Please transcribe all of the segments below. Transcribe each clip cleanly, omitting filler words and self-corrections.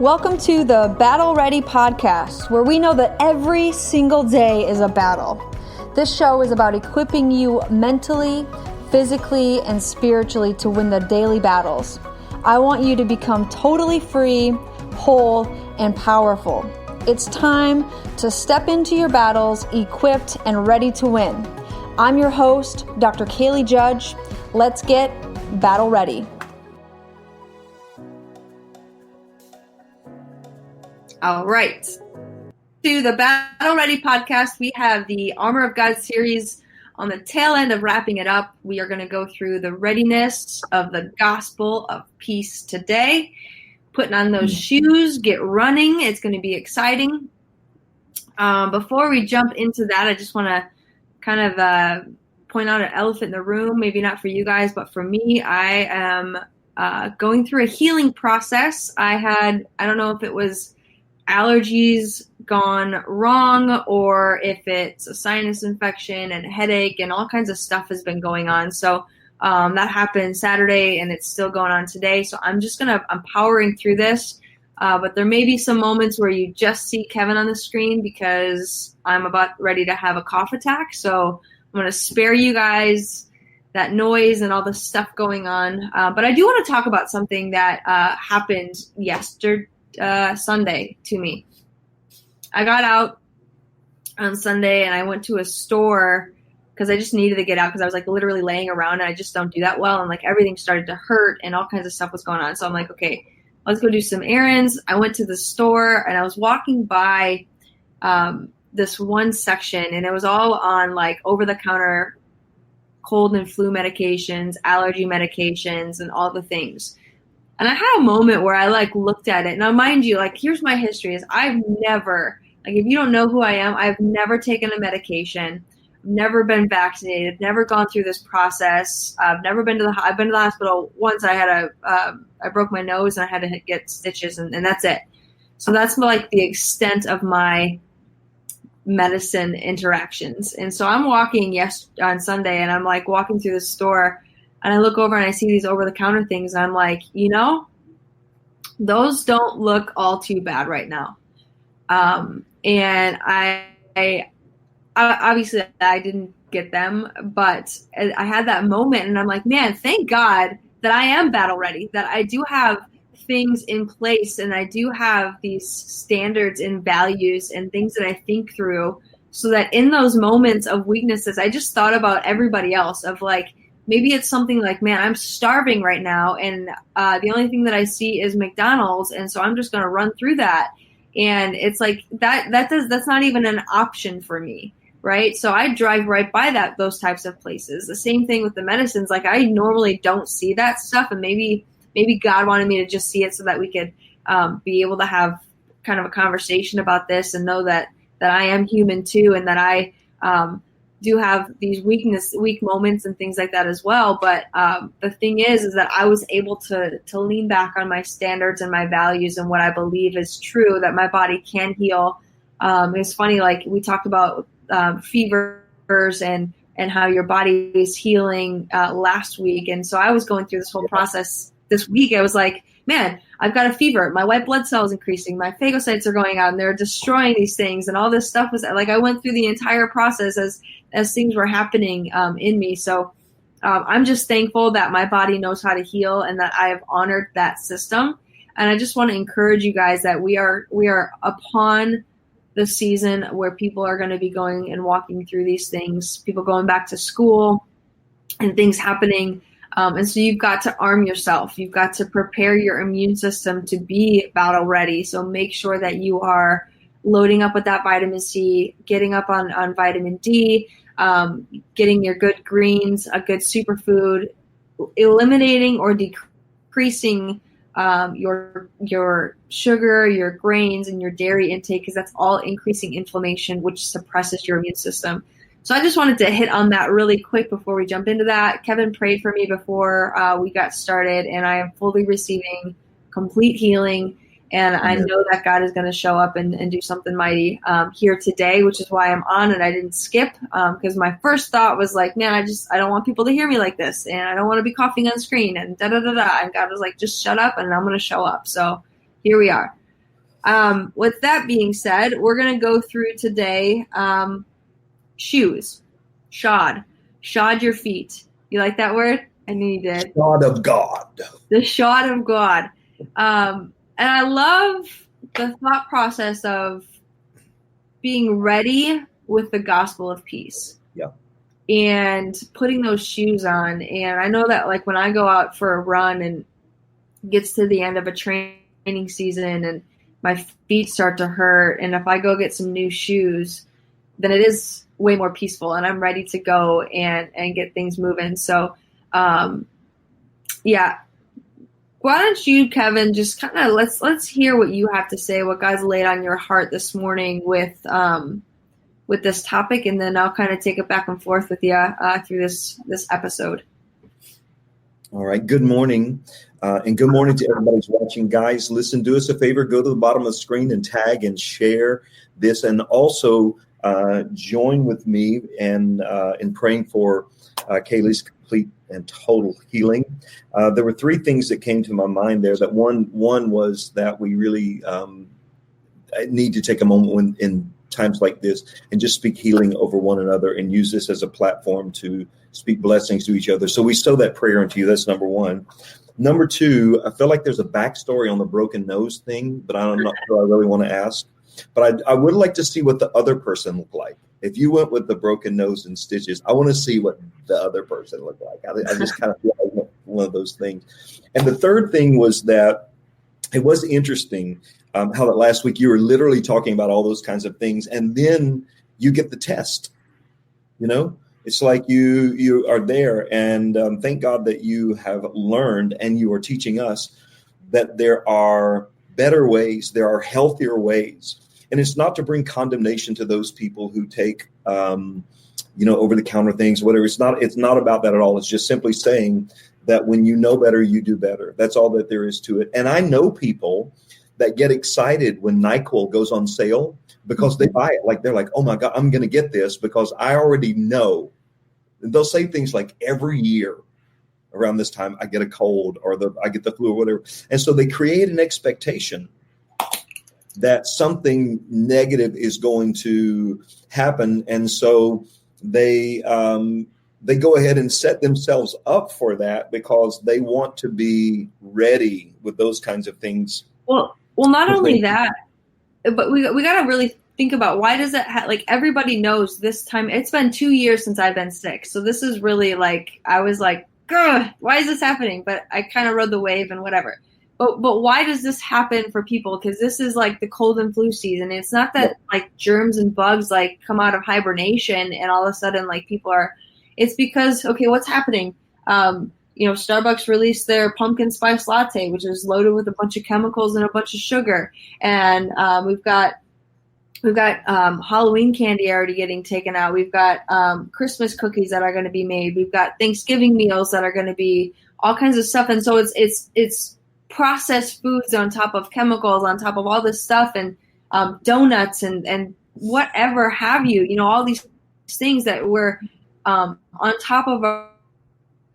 Welcome to the Battle Ready podcast, where we know that every single day is a battle. This show is about equipping you mentally, physically, and spiritually to win the daily battles. I want you to become totally free, whole, and powerful. It's time to step into your battles equipped and ready to win. I'm your host, Dr. Kalie Judge. Let's get battle ready. All right. To the Battle Ready podcast, we have the Armor of God series on the tail end of wrapping it up. We are going to go through the readiness of the gospel of peace today. Putting on those shoes, get running. It's going to be exciting. Before we jump into that, I just want to kind of point out an elephant in the room. Maybe not for you guys, but for me, I am going through a healing process. I don't know if it was allergies gone wrong or if it's a sinus infection and a headache and all kinds of stuff has been going on. So that happened Saturday and it's still going on today. So I'm powering through this. But there may be some moments where you just see Kevin on the screen because I'm about ready to have a cough attack. So I'm going to spare you guys that noise and all the stuff going on. But I do want to talk about something that happened Sunday to me. I got out on Sunday and I went to a store because I just needed to get out because I was like literally laying around and I just don't do that well. And like everything started to hurt and all kinds of stuff was going on. So I'm like, okay, let's go do some errands. I went to the store and I was walking by this one section and it was all on like over-the-counter cold and flu medications, allergy medications, and all the things. And I had a moment where I like looked at it. Now, mind you, like here's my history is I've never, like if you don't know who I am, I've never taken a medication, never been vaccinated, never gone through this process. I've been to the hospital once. I broke my nose and I had to get stitches and that's it. So that's like the extent of my medicine interactions. And so I'm walking on Sunday and I'm like walking through the store and I look over and I see these over-the-counter things and I'm like, those don't look all too bad right now. And I obviously I didn't get them, but I had that moment and I'm like, man, thank God that I am battle ready, that I do have things in place and I do have these standards and values and things that I think through so that in those moments of weaknesses, I just thought about everybody else of like, maybe it's something like, man, I'm starving right now and the only thing that I see is McDonald's and so I'm just going to run through that. And it's like that's not even an option for me, right? So I drive right by those types of places. The same thing with the medicines. Like I normally don't see that stuff and maybe God wanted me to just see it so that we could be able to have kind of a conversation about this and know that I am human too and that I do have these weak moments and things like that as well. But the thing is that I was able to lean back on my standards and my values and what I believe is true, that my body can heal. It's funny, like we talked about fevers and how your body is healing last week. And so I was going through this whole process this week. I was like, man, I've got a fever. My white blood cell is increasing. My phagocytes are going out and they're destroying these things. And all this stuff was like, I went through the entire process as things were happening in me. So I'm just thankful that my body knows how to heal and that I have honored that system. And I just want to encourage you guys that we are upon the season where people are going to be going and walking through these things, people going back to school and things happening. And so you've got to arm yourself. You've got to prepare your immune system to be battle ready. So make sure that you are loading up with that vitamin C, getting up on vitamin D, getting your good greens, a good superfood, eliminating or decreasing your sugar, your grains, and your dairy intake, because that's all increasing inflammation, which suppresses your immune system. So I just wanted to hit on that really quick before we jump into that. Kevin prayed for me before we got started, and I am fully receiving complete healing. And I know that God is going to show up and do something mighty here today, which is why I'm on and I didn't skip, because my first thought was like, man, I don't want people to hear me like this, and I don't want to be coughing on screen and da-da-da-da. And God was like, just shut up and I'm going to show up. So here we are. With that being said, we're going to go through today shoes. Shod your feet. You like that word? I knew you did. Shod of God. The shod of God. And I love the thought process of being ready with the gospel of peace. Yeah. And putting those shoes on. And I know that like when I go out for a run and gets to the end of a training season and my feet start to hurt, and if I go get some new shoes, then it is way more peaceful and I'm ready to go and get things moving. So, yeah. Why don't you, Kevin, just kind of let's hear what you have to say, what God's laid on your heart this morning with this topic, and then I'll kind of take it back and forth with you through this episode. All right. Good morning. And good morning to everybody who's watching. Guys, listen, do us a favor. Go to the bottom of the screen and tag and share this. And also join with me in praying for Kalie's complete and total healing. There were three things that came to my mind there. That one was that we really need to take a moment in times like this and just speak healing over one another and use this as a platform to speak blessings to each other. So we sow that prayer into you. That's number one. Number two, I feel like there's a backstory on the broken nose thing, but I'm not sure I really want to ask. But I would like to see what the other person looked like. If you went with the broken nose and stitches, I want to see what the other person looked like. I just kind of feel like one of those things. And the third thing was that it was interesting how that last week you were literally talking about all those kinds of things, and then you get the test. You know, it's like you are there, and thank God that you have learned and you are teaching us that there are better ways, there are healthier ways. And it's not to bring condemnation to those people who take, over the counter things, whatever. It's not about that at all. It's just simply saying that when you know better, you do better. That's all that there is to it. And I know people that get excited when NyQuil goes on sale because they buy it. Like they're like, oh my God, I'm going to get this because I already know. And they'll say things like every year around this time, I get a cold or I get the flu or whatever. And so they create an expectation that something negative is going to happen. And so they go ahead and set themselves up for that because they want to be ready with those kinds of things. Well, not only that, but we got to really think about why does it like everybody knows this time. It's been 2 years since I've been sick. So this is really like, I was like, why is this happening? But I kind of rode the wave and whatever. But why does this happen for people? Because this is like the cold and flu season. It's not that like germs and bugs like come out of hibernation and all of a sudden like people are. It's because, okay, what's happening? Starbucks released their pumpkin spice latte, which is loaded with a bunch of chemicals and a bunch of sugar. And we've got Halloween candy already getting taken out. We've got Christmas cookies that are going to be made. We've got Thanksgiving meals that are going to be all kinds of stuff. And so it's processed foods on top of chemicals, on top of all this stuff, and donuts and whatever have you, all these things that we're on top of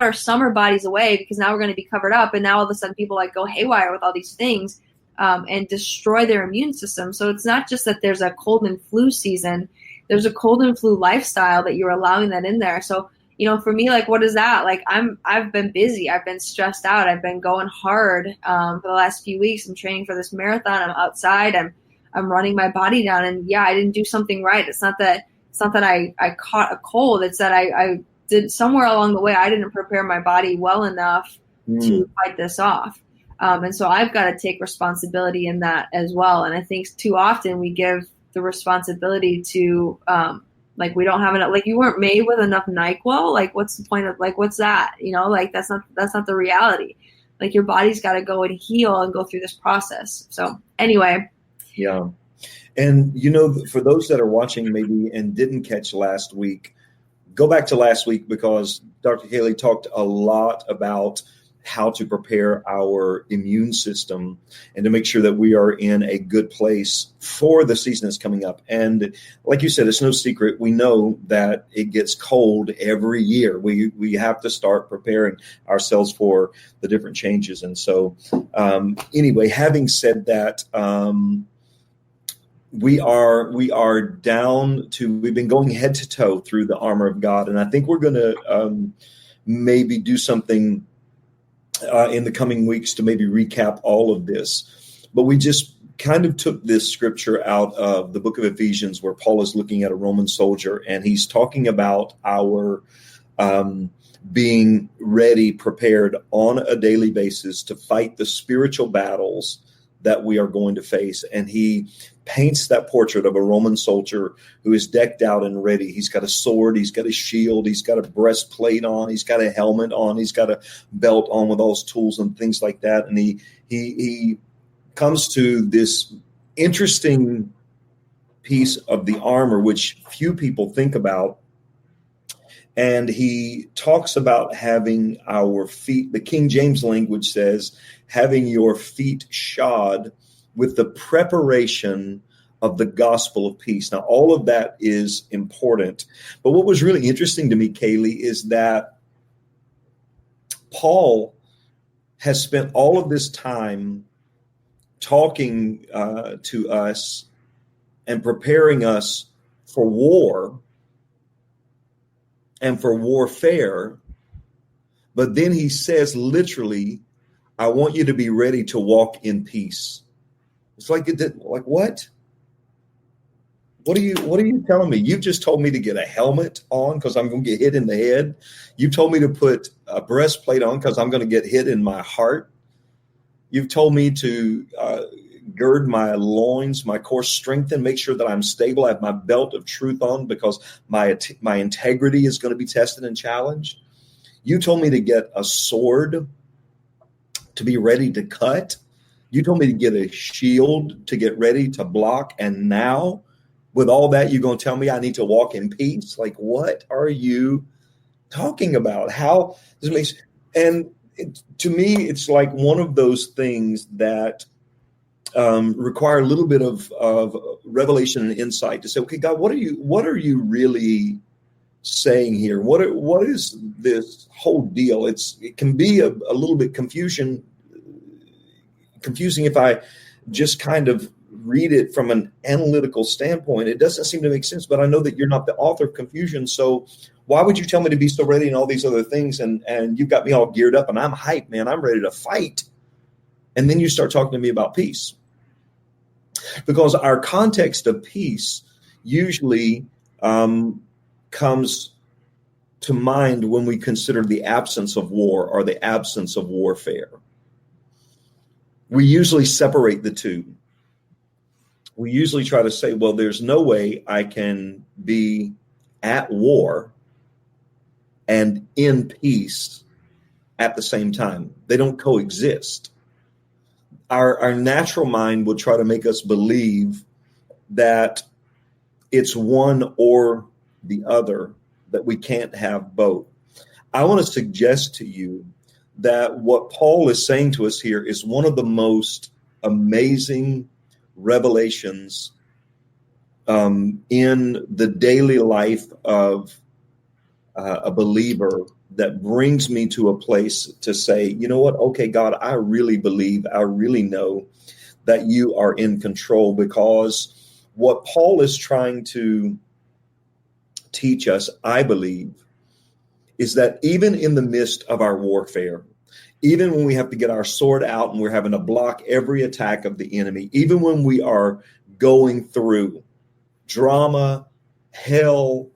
our summer bodies away because now we're going to be covered up. And now all of a sudden people like go haywire with all these things and destroy their immune system. So it's not just that there's a cold and flu season, there's a cold and flu lifestyle that you're allowing that in there. So for me, like, what is that? Like, I've been busy. I've been stressed out. I've been going hard for the last few weeks. I'm training for this marathon. I'm outside. I'm running my body down. And yeah, I didn't do something right. It's not that I caught a cold. It's that I did somewhere along the way. I didn't prepare my body well enough to fight this off. And so I've got to take responsibility in that as well. And I think too often we give the responsibility to, like we don't have enough, like you weren't made with enough NyQuil. Like what's the point of like, what's that? Like that's not the reality. Like your body's got to go and heal and go through this process. So anyway. Yeah. And, for those that are watching maybe and didn't catch last week, go back to last week because Dr. Kalie talked a lot about how to prepare our immune system and to make sure that we are in a good place for the season that's coming up. And like you said, it's no secret. We know that it gets cold every year. We have to start preparing ourselves for the different changes. And so anyway, having said that, we are down to, we've been going head to toe through the armor of God, and I think we're going to maybe do something in the coming weeks to maybe recap all of this. But we just kind of took this scripture out of the book of Ephesians, where Paul is looking at a Roman soldier, and he's talking about our being ready, prepared on a daily basis to fight the spiritual battles that we are going to face. And he paints that portrait of a Roman soldier who is decked out and ready. He's got a sword, he's got a shield, he's got a breastplate on, he's got a helmet on, he's got a belt on with all his tools and things like that. And he comes to this interesting piece of the armor, which few people think about. And he talks about having our feet, the King James language says, having your feet shod with the preparation of the gospel of peace. Now, all of that is important. But what was really interesting to me, Kalie, is that Paul has spent all of this time talking to us and preparing us for war and for warfare. But then he says, literally, I want you to be ready to walk in peace. It's like what? What are you telling me? You've just told me to get a helmet on because I'm going to get hit in the head. You told me to put a breastplate on because I'm going to get hit in my heart. You've told me to gird my loins, my core strengthen, make sure that I'm stable. I have my belt of truth on because my integrity is going to be tested and challenged. You told me to get a sword to be ready to cut. You told me to get a shield to get ready to block. And now with all that, you're going to tell me I need to walk in peace? Like, what are you talking about? How this makes, and to me, it's like one of those things that require a little bit of revelation and insight to say, okay, God, what are you really saying here? What is this whole deal? It can be a little bit confusing if I just kind of read it from an analytical standpoint. It doesn't seem to make sense, but I know that you're not the author of confusion. So why would you tell me to be so ready and all these other things? And you've got me all geared up and I'm hyped, man. I'm ready to fight. And then you start talking to me about peace. Because our context of peace usually comes to mind when we consider the absence of war or the absence of warfare. We usually separate the two. We usually try to say, well, there's no way I can be at war and in peace at the same time. They don't coexist. Our natural mind will try to make us believe that it's one or the other, that we can't have both. I want to suggest to you that what Paul is saying to us here is one of the most amazing revelations in the daily life of a believer that brings me to a place to say, you know what? Okay, God, I really believe, I really know that you are in control, because what Paul is trying to teach us, I believe, is that even in the midst of our warfare, even when we have to get our sword out and we're having to block every attack of the enemy, even when we are going through drama, hell,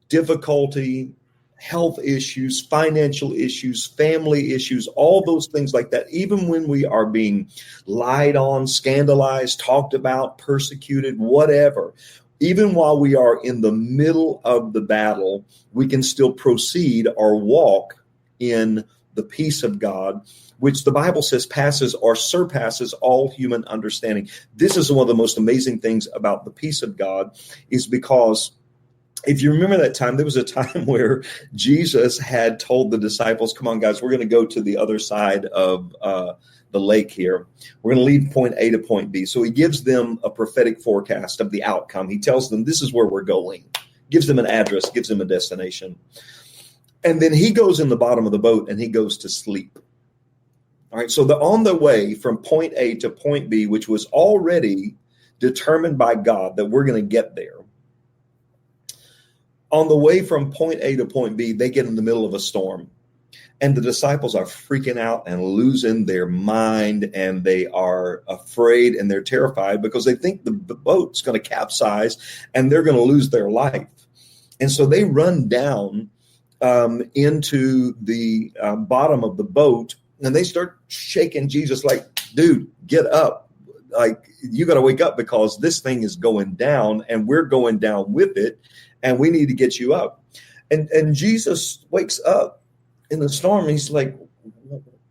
difficulty, health issues, financial issues, family issues, all those things like that, even when we are being lied on, scandalized, talked about, persecuted, whatever, even while we are in the middle of the battle, we can still proceed or walk in the peace of God, which the Bible says passes or surpasses all human understanding. This is one of the most amazing things about the peace of God, is because if you remember that time, there was a time where Jesus had told the disciples, come on, guys, we're going to go to the other side of the lake here. We're going to leave point A to point B. So he gives them a prophetic forecast of the outcome. He tells them this is where we're going, gives them an address, gives them a destination. And then he goes in the bottom of the boat and he goes to sleep. All right. So on the way from point A to point B, which was already determined by God that we're going to get there. On the way from point A to point B, they get in the middle of a storm. And the disciples are freaking out and losing their mind, and they are afraid and they're terrified because they think the boat's going to capsize and they're going to lose their life. And so they run down into the bottom of the boat, and they start shaking Jesus like, dude, get up. Like, you got to wake up because this thing is going down and we're going down with it, and we need to get you up. And Jesus wakes up in the storm. He's like,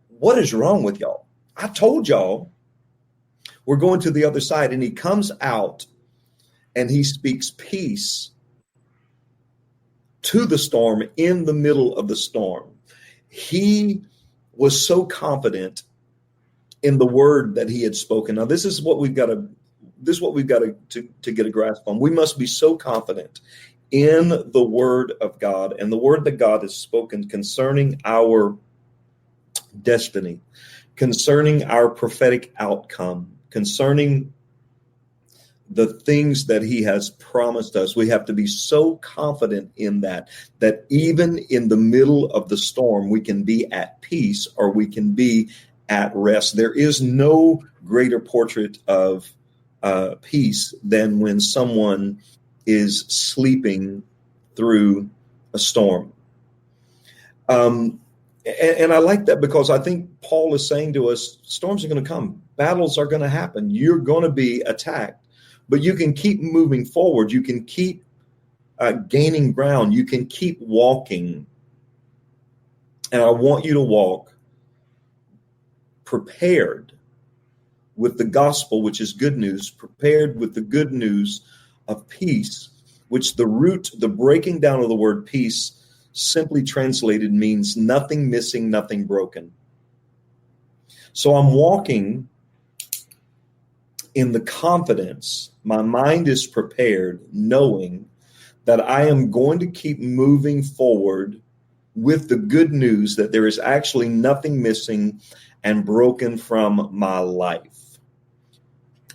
what is wrong with y'all? I told y'all we're going to the other side. And he comes out and he speaks peace to the storm in the middle of the storm. He was so confident in the word that he had spoken. Now, this is what we've got to get a grasp on. We must be so confident in the word of God and the word that God has spoken concerning our destiny, concerning our prophetic outcome, concerning the things that he has promised us. We have to be so confident in that even in the middle of the storm, we can be at peace or we can be at rest. There is no greater portrait of peace than when someone is sleeping through a storm. And I like that because I think Paul is saying to us, storms are going to come. Battles are going to happen. You're going to be attacked, but you can keep moving forward. You can keep gaining ground. You can keep walking. And I want you to walk prepared with the gospel, which is good news, prepared with the good news of peace, which the breaking down of the word peace simply translated means nothing missing, nothing broken. So I'm walking in the confidence, my mind is prepared, knowing that I am going to keep moving forward with the good news that there is actually nothing missing and broken from my life.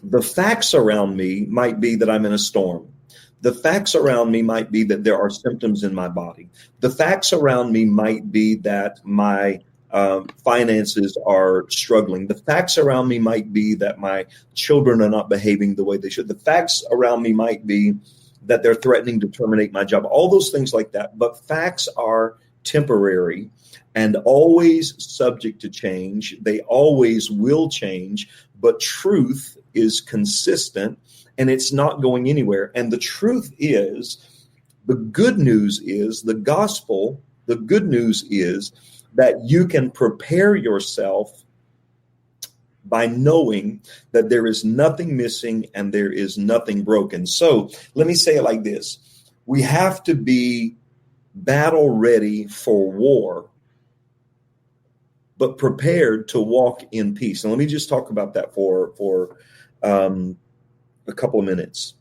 The facts around me might be that I'm in a storm. The facts around me might be that there are symptoms in my body. The facts around me might be that my finances are struggling. The facts around me might be that my children are not behaving the way they should. The facts around me might be that they're threatening to terminate my job. All those things like that. But facts are temporary and always subject to change. They always will change, but truth is consistent and it's not going anywhere. And the truth is, the good news is, the gospel, the good news is that you can prepare yourself by knowing that there is nothing missing and there is nothing broken. So let me say it like this. We have to be battle ready for war, but prepared to walk in peace. And let me just talk about that for a couple of minutes.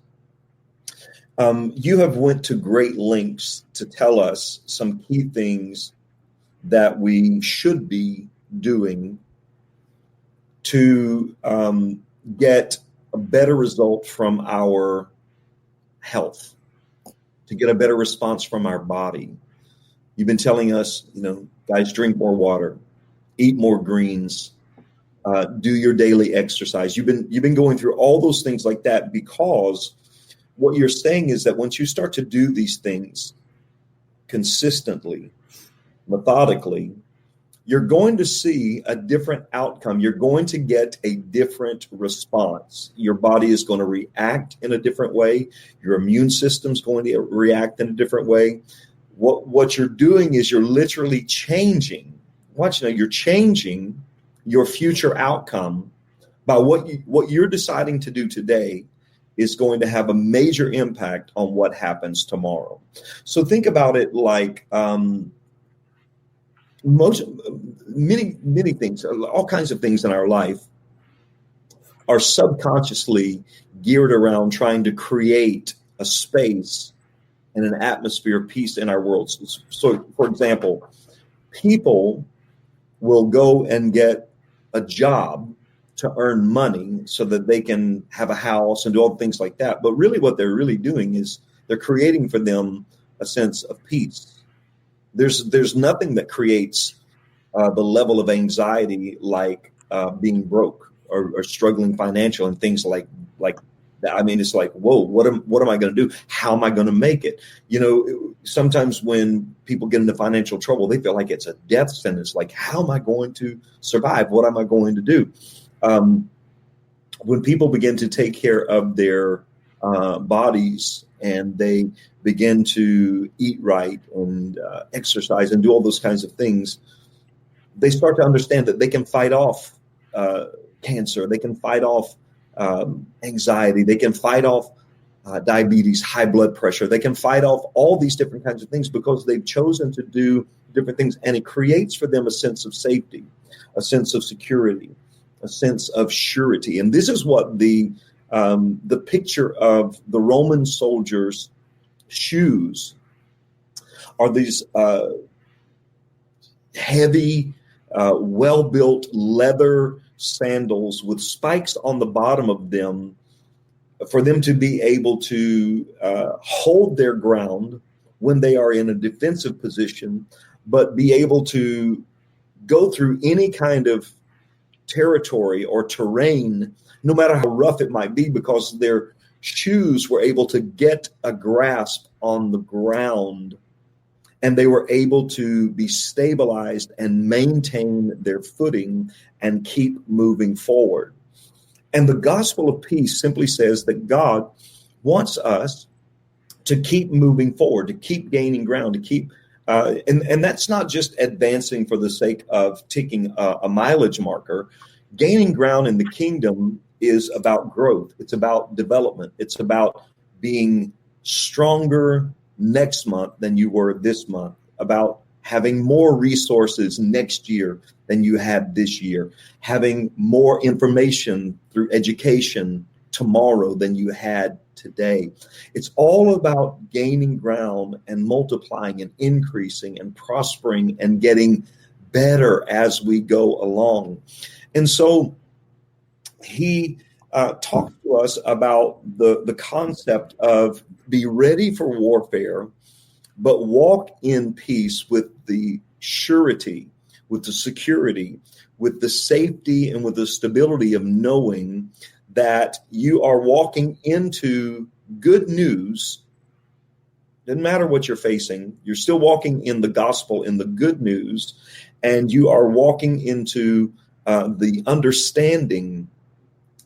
You have went to great lengths to tell us some key things that we should be doing to get a better result from our health, to get a better response from our body. You've been telling us, guys, drink more water, eat more greens, do your daily exercise. You've been going through all those things like that, because what you're saying is that once you start to do these things consistently, methodically, you're going to see a different outcome. You're going to get a different response. Your body is going to react in a different way. Your immune system's going to react in a different way. What you're doing is you're literally changing. You're changing your future outcome by what you're deciding to do today is going to have a major impact on what happens tomorrow. So think about it like many things, all kinds of things in our life are subconsciously geared around trying to create a space and an atmosphere of peace in our world. So, for example, people will go and get a job to earn money so that they can have a house and do all the things like that. But really what they're really doing is they're creating for them a sense of peace. There's nothing that creates the level of anxiety like being broke or struggling financial and things like that. I mean, it's like, whoa, what am I going to do? How am I going to make it? You know, sometimes when people get into financial trouble, they feel like it's a death sentence. Like, how am I going to survive? What am I going to do? When people begin to take care of their bodies and they begin to eat right and exercise and do all those kinds of things, they start to understand that they can fight off cancer. They can fight off anxiety. They can fight off diabetes, high blood pressure. They can fight off all these different kinds of things because they've chosen to do different things. And it creates for them a sense of safety, a sense of security, a sense of surety. And this is what the picture of the Roman soldiers' shoes are, these heavy, well-built leather sandals with spikes on the bottom of them for them to be able to hold their ground when they are in a defensive position, but be able to go through any kind of territory or terrain, no matter how rough it might be, because their shoes were able to get a grasp on the ground and they were able to be stabilized and maintain their footing and keep moving forward. And the gospel of peace simply says that God wants us to keep moving forward, to keep gaining ground, to keep, and that's not just advancing for the sake of ticking a mileage marker. Gaining ground in the kingdom is about growth. It's about development. It's about being stronger next month than you were this month, about having more resources next year than you had this year, having more information through education tomorrow than you had today. It's all about gaining ground and multiplying and increasing and prospering and getting better as we go along. And so he talked to us about the concept of be ready for warfare, but walk in peace with the surety, with the security, with the safety, and with the stability of knowing that you are walking into good news. Doesn't matter what you're facing, you're still walking in the gospel, in the good news, and you are walking into the understanding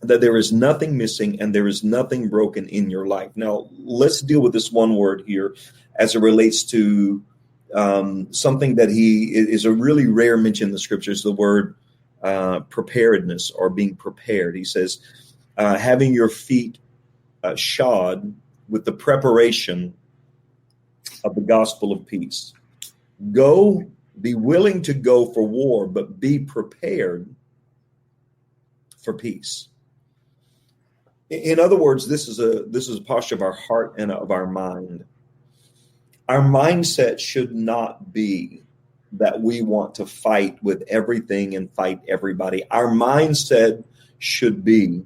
that there is nothing missing and there is nothing broken in your life. Now, let's deal with this one word here as it relates to something that is a really rare mention in the scriptures, the word preparedness or being prepared. He says, having your feet shod with the preparation of the gospel of peace. Go, be willing to go for war, but be prepared for peace. In other words, this is a posture of our heart and of our mind. Our mindset should not be that we want to fight with everything and fight everybody. Our mindset should be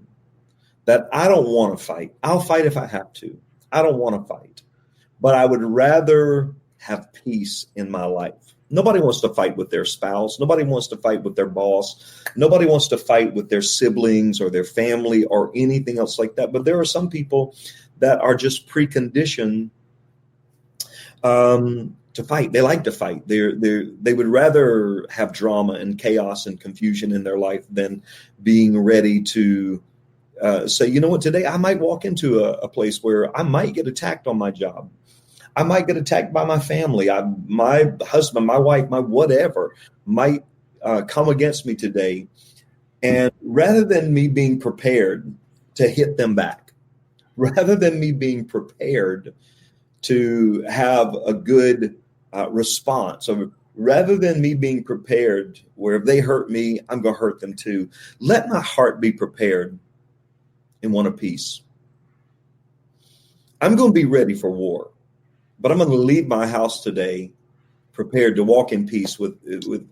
that I don't want to fight. I'll fight if I have to. I don't want to fight, but I would rather have peace in my life. Nobody wants to fight with their spouse. Nobody wants to fight with their boss. Nobody wants to fight with their siblings or their family or anything else like that. But there are some people that are just preconditioned to fight. They like to fight. They would rather have drama and chaos and confusion in their life than being ready to say, you know what, today I might walk into a place where I might get attacked on my job. I might get attacked by my family. My husband, my wife, my whatever might come against me today. And rather than me being prepared to hit them back, rather than me being prepared to have a good response, or rather than me being prepared where if they hurt me, I'm going to hurt them too, let my heart be prepared in one of peace. I'm going to be ready for war. But I'm going to leave my house today prepared to walk in peace with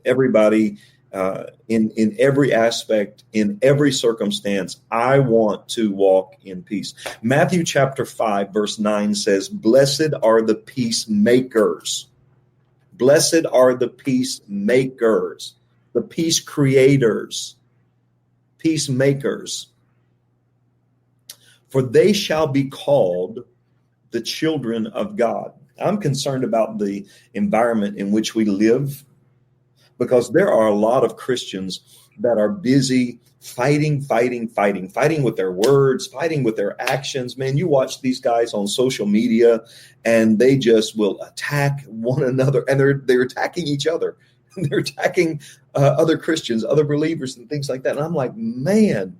everybody in every aspect, in every circumstance. I want to walk in peace. Matthew chapter 5, verse 9 says, "Blessed are the peacemakers." Blessed are the peacemakers, the peace creators, peacemakers, for they shall be called the children of God. I'm concerned about the environment in which we live, because there are a lot of Christians that are busy fighting with their words, fighting with their actions. Man, you watch these guys on social media and they just will attack one another, and they're attacking each other. They're attacking other Christians, other believers, and things like that. And I'm like, man,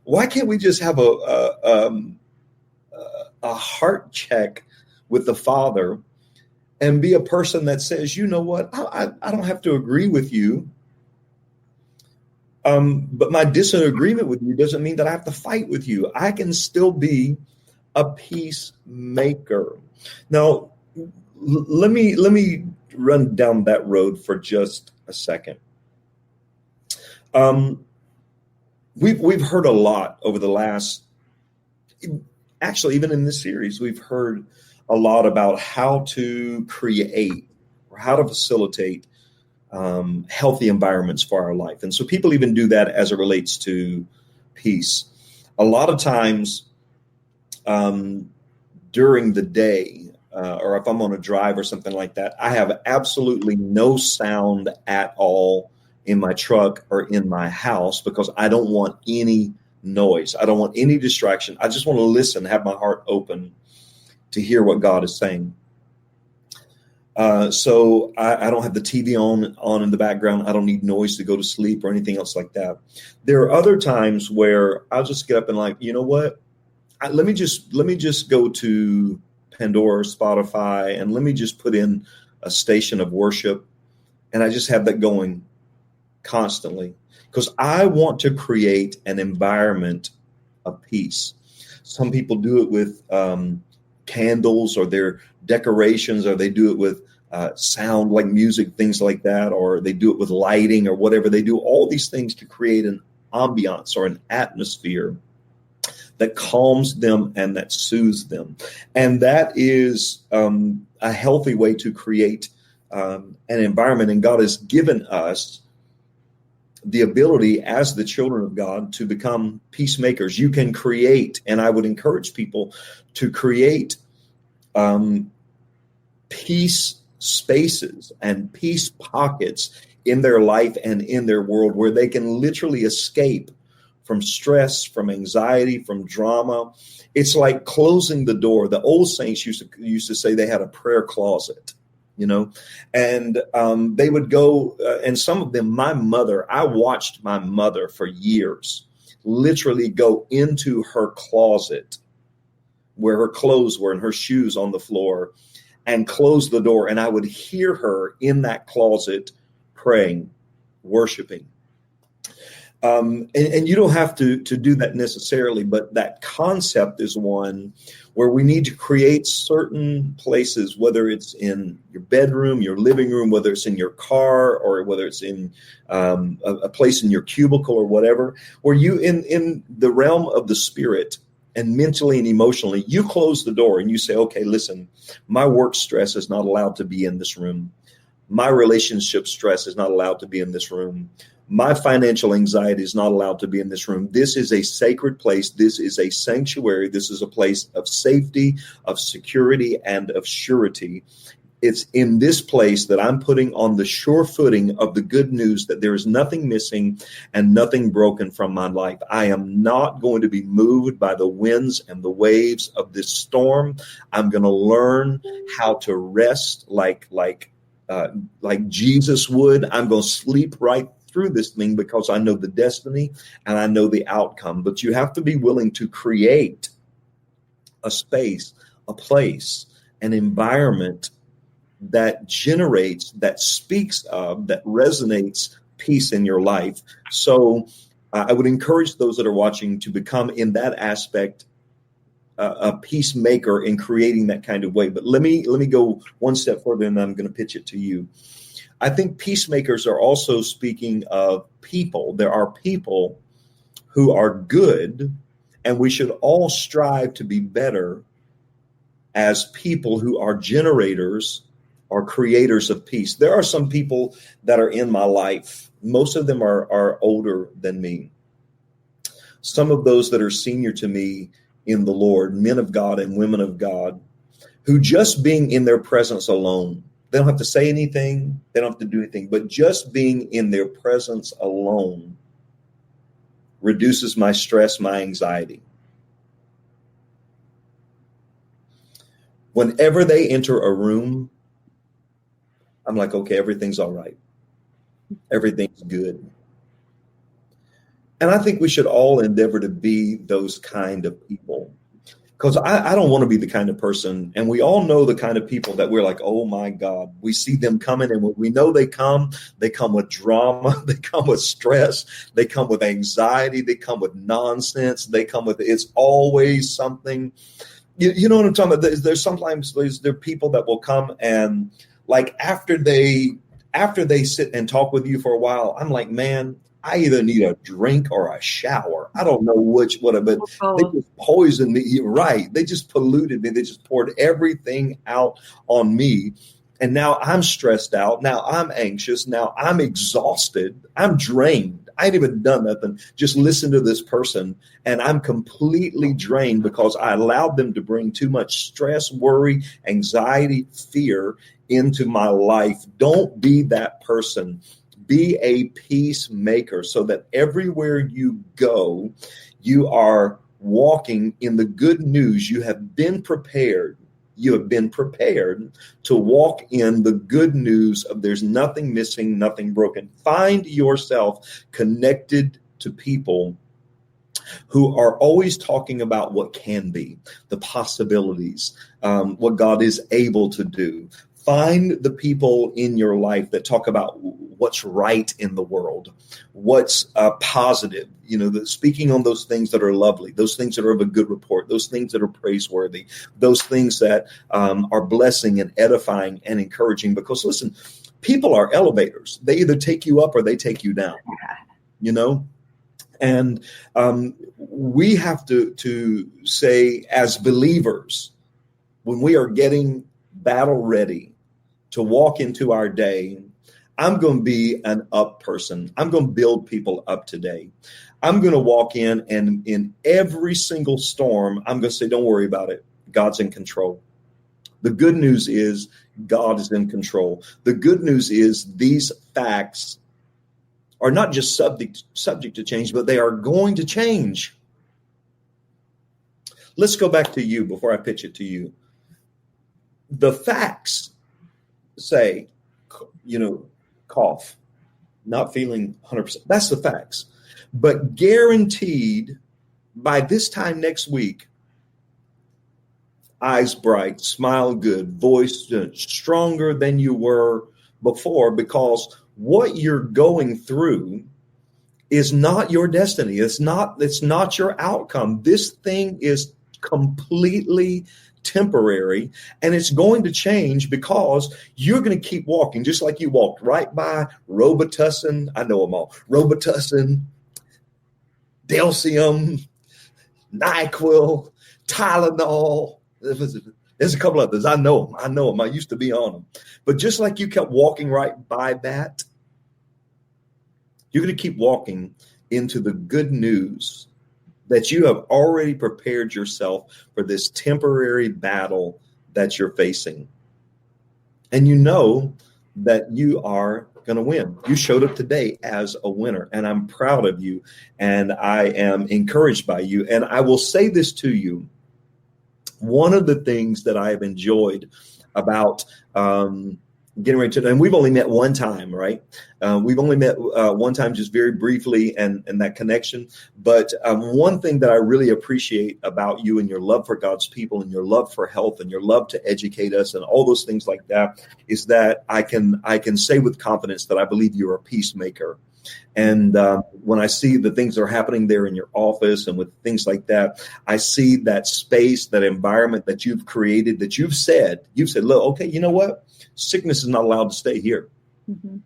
why can't we just have a heart check with the Father and be a person that says, you know what, I don't have to agree with you, but my disagreement with you doesn't mean that I have to fight with you. I can still be a peacemaker. Now, let me run down that road for just a second. We've heard a lot over the last, actually, even in this series, we've heard a lot about how to create or how to facilitate healthy environments for our life. And so people even do that as it relates to peace. A lot of times during the day, or if I'm on a drive or something like that, I have absolutely no sound at all in my truck or in my house, because I don't want any noise. I don't want any distraction. I just want to listen, have my heart open to hear what God is saying. So I don't have the TV on in the background. I don't need noise to go to sleep or anything else like that. There are other times where I'll just get up and like, you know what? Let me just go to Pandora, Spotify, and let me just put in a station of worship. And I just have that going constantly, because I want to create an environment of peace. Some people do it with candles or their decorations, or they do it with sound like music, things like that, or they do it with lighting or whatever. They do all these things to create an ambiance or an atmosphere that calms them and that soothes them. And that is a healthy way to create an environment. And God has given us the ability as the children of God to become peacemakers. You can create, and I would encourage people to create peace spaces and peace pockets in their life and in their world, where they can literally escape from stress, from anxiety, from drama. It's like closing the door. The old saints used to say they had a prayer closet, you know, and they would go, and some of them, I watched my mother for years literally go into her closet where her clothes were and her shoes on the floor, and close the door. And I would hear her in that closet praying, worshiping. And you don't have to do that necessarily, but that concept is one where we need to create certain places, whether it's in your bedroom, your living room, whether it's in your car, or whether it's in a place in your cubicle or whatever, where you in the realm of the spirit and mentally and emotionally, you close the door and you say, okay, listen, my work stress is not allowed to be in this room. My relationship stress is not allowed to be in this room. My financial anxiety is not allowed to be in this room. This is a sacred place. This is a sanctuary. This is a place of safety, of security, and of surety. It's in this place that I'm putting on the sure footing of the good news that there is nothing missing and nothing broken from my life. I am not going to be moved by the winds and the waves of this storm. I'm going to learn how to rest like Jesus would. I'm going to sleep right through this thing, because I know the destiny and I know the outcome. But you have to be willing to create a space, a place, an environment that generates, that speaks of, that resonates peace in your life. So I would encourage those that are watching to become, in that aspect, a peacemaker in creating that kind of way. But let me go one step further, and I'm going to pitch it to you. I think peacemakers are also speaking of people. There are people who are good, and we should all strive to be better as people who are generators or creators of peace. There are some people that are in my life. Most of them are older than me. Some of those that are senior to me in the Lord, men of God and women of God, who just being in their presence alone, they don't have to say anything, they don't have to do anything, but just being in their presence alone reduces my stress, my anxiety. Whenever they enter a room, I'm like, okay, everything's all right. Everything's good. And I think we should all endeavor to be those kind of people. Because I don't want to be the kind of person, and we all know the kind of people that we're like, oh my God, we see them coming, and when we know they come with drama, they come with stress, they come with anxiety, they come with nonsense, it's always something. You know what I'm talking about? There's sometimes there are people that will come and like after they sit and talk with you for a while, I'm like, man, I either need a drink or a shower. I don't know but they just poisoned me. You're right. They just polluted me. They just poured everything out on me. And now I'm stressed out. Now I'm anxious. Now I'm exhausted. I'm drained. I ain't even done nothing. Just listen to this person. And I'm completely drained because I allowed them to bring too much stress, worry, anxiety, fear into my life. Don't be that person. Be a peacemaker so that everywhere you go, you are walking in the good news. You have been prepared. You have been prepared to walk in the good news of there's nothing missing, nothing broken. Find yourself connected to people who are always talking about what can be, the possibilities, what God is able to do. Find the people in your life that talk about what's right in the world, what's positive, speaking on those things that are lovely, those things that are of a good report, those things that are praiseworthy, those things that are blessing and edifying and encouraging. Because listen, people are elevators. They either take you up or they take you down, and we have to say as believers, when we are getting battle ready to walk into our day, I'm going to be an up person. I'm going to build people up today. I'm going to walk in and in every single storm, I'm going to say, don't worry about it. God's in control. The good news is God is in control. The good news is these facts are not just subject to change, but they are going to change. Let's go back to you before I pitch it to you. The facts say, cough, not feeling 100%. That's the facts. But guaranteed by this time next week, eyes bright, smile good, voice stronger than you were before, because what you're going through is not your destiny. It's not your outcome. This thing is completely temporary, and it's going to change because you're going to keep walking just like you walked right by Robitussin. I know them all. Robitussin, Delcium, NyQuil, Tylenol. There's a couple others. I know them. I used to be on them. But just like you kept walking right by that, you're going to keep walking into the good news that you have already prepared yourself for this temporary battle that you're facing. And you know that you are going to win. You showed up today as a winner, and I'm proud of you, and I am encouraged by you. And I will say this to you. One of the things that I have enjoyed about getting ready to, and we've only met one time, right? We've only met one time, just very briefly, and that connection. But one thing that I really appreciate about you and your love for God's people and your love for health and your love to educate us and all those things like that is that I can say with confidence that I believe you're a peacemaker. And when I see the things that are happening there in your office and with things like that, I see that space, that environment that you've created, that you've said, look, okay, you know what? Sickness is not allowed to stay here. Mm-hmm.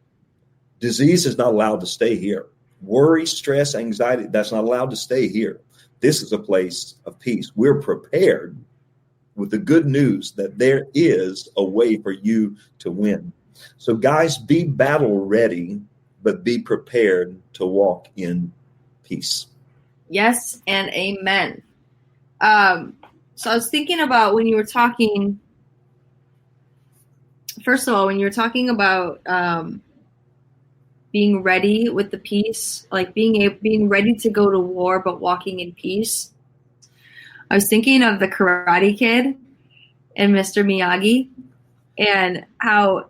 Disease is not allowed to stay here. Worry, stress, anxiety, that's not allowed to stay here. This is a place of peace. We're prepared with the good news that there is a way for you to win. So guys, be battle ready, but be prepared to walk in peace. Yes, and amen. So I was thinking about when you were talking, first of all, when you were talking about being ready with the peace, like being ready to go to war, but walking in peace. I was thinking of the Karate Kid and Mr. Miyagi, and how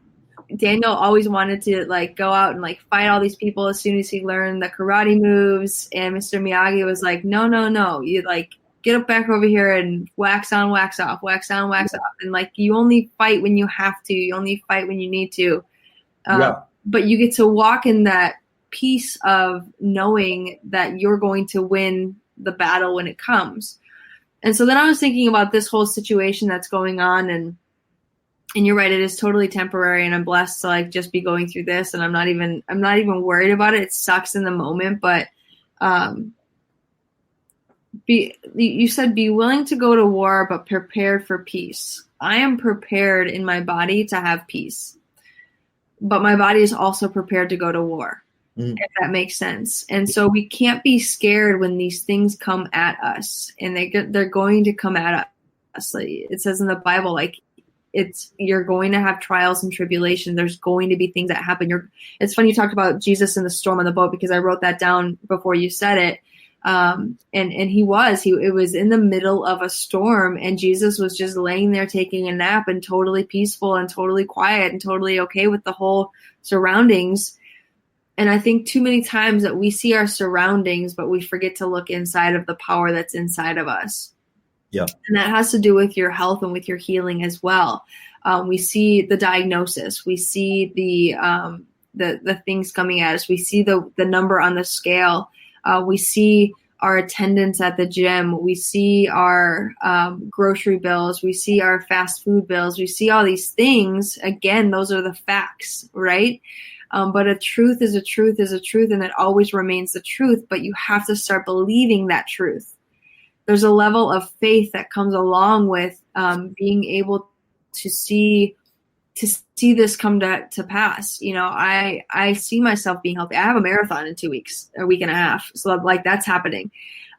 Daniel always wanted to like go out and like fight all these people as soon as he learned the karate moves. And Mr. Miyagi was like, no, you like get up back over here and wax on, wax off, wax on, wax off. And like, you only fight when you have to, you only fight when you need to. But you get to walk in that peace of knowing that you're going to win the battle when it comes. And so then I was thinking about this whole situation that's going on, and you're right, it is totally temporary, and I'm blessed to like just be going through this, and I'm not even worried about it. It sucks in the moment, but you said be willing to go to war, but prepared for peace. I am prepared in my body to have peace, but my body is also prepared to go to war. If that makes sense. And so we can't be scared when these things come at us, and they're going to come at us. Like it says in the Bible, like you're going to have trials and tribulations. There's going to be things that happen. It's funny you talked about Jesus in the storm on the boat, because I wrote that down before you said it. And it was in the middle of a storm, and Jesus was just laying there taking a nap and totally peaceful and totally quiet and totally okay with the whole surroundings. And I think too many times that we see our surroundings, but we forget to look inside of the power that's inside of us. Yeah. And that has to do with your health and with your healing as well. We see the diagnosis. We see the things coming at us. We see the number on the scale. We see our attendance at the gym. We see our grocery bills. We see our fast food bills. We see all these things. Again, those are the facts, right? But a truth is a truth is a truth, and it always remains the truth, but you have to start believing that truth. There's a level of faith that comes along with being able to see this come to pass. You know, I see myself being healthy. I have a marathon in 2 weeks, a week and a half. So like that's happening.